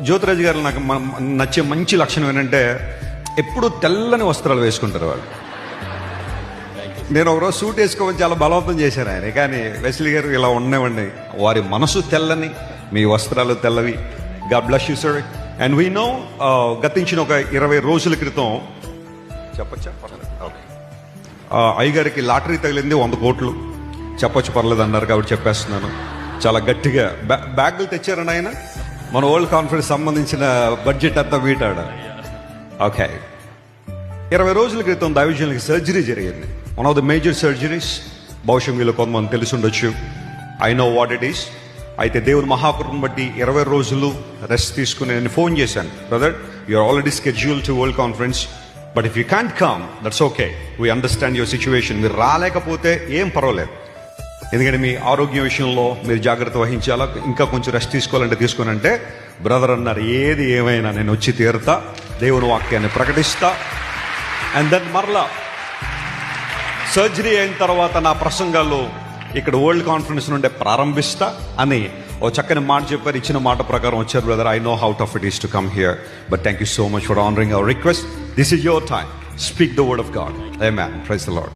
జ్యోతిరాజు గారు నాకు నచ్చే మంచి లక్షణం ఏంటంటే ఎప్పుడు తెల్లని వస్త్రాలు వేసుకుంటారు వాళ్ళు. నేను ఒకరోజు సూట్ వేసుకోమని చాలా బలవంతం చేశాను ఆయన, కానీ వెస్లీ గారు ఇలా ఉండేవండి, వారి మనసు తెల్లని, మీ వస్త్రాలు తెల్లవి. God bless you sir. And we know గతించిన ఒక 20 రోజుల క్రితం చెప్పచ్చా? ఓకే. అయ్యగారికి లాటరీ తగిలింది 100 కోట్లు. చెప్పొచ్చు, పర్లేదు అన్నారు కాబట్టి చెప్పేస్తున్నాను. చాలా గట్టిగా బ్యాగులు తెచ్చారండి ఆయన. మన వరల్డ్ కాన్ఫరెన్స్ సంబంధించిన బడ్జెట్ అంతా వీటాడ. ఓకే. 20 రోజుల క్రితం దైవజనులకి సర్జరీ జరిగింది. One of the major surgeries. బహుశా మీలో కొంతమంది తెలిసి ఉండొచ్చు. I know what it is. అయితే దేవుని మహాకృపను బట్టి 20 రోజులు రెస్ట్ తీసుకుని నేను ఫోన్ చేశాను, brother you're already schedule to world conference, but if you can't come that's okay, we understand your situation. మీరు రాలేకపోతే ఏం పర్వాలేదు, ఎందుకంటే మీ ఆరోగ్యం విషయంలో మీరు జాగ్రత్త వహించాలా, ఇంకా కొంచెం రెస్ట్ తీసుకోవాలంటే తీసుకునంటే బ్రదర్ అన్నారు, ఏది ఏమైనా నేను వచ్చి తీరుతా, దేవుని వాక్యాన్ని ప్రకటిస్తా. అండ్ దెన్ మరలా సర్జరీ అయిన తర్వాత నా ప్రసంగాల్లో ఇక్కడ వరల్డ్ కాన్ఫరెన్స్ నుండే ప్రారంభిస్తా అని ఓ చక్కని మాట చెప్పారు. ఇచ్చిన మాట ప్రకారం వచ్చారు. Brother, I know how tough it is to come here, but thank you so much for honouring our request. This is your time. Speak the word of God. Amen. Praise the lord.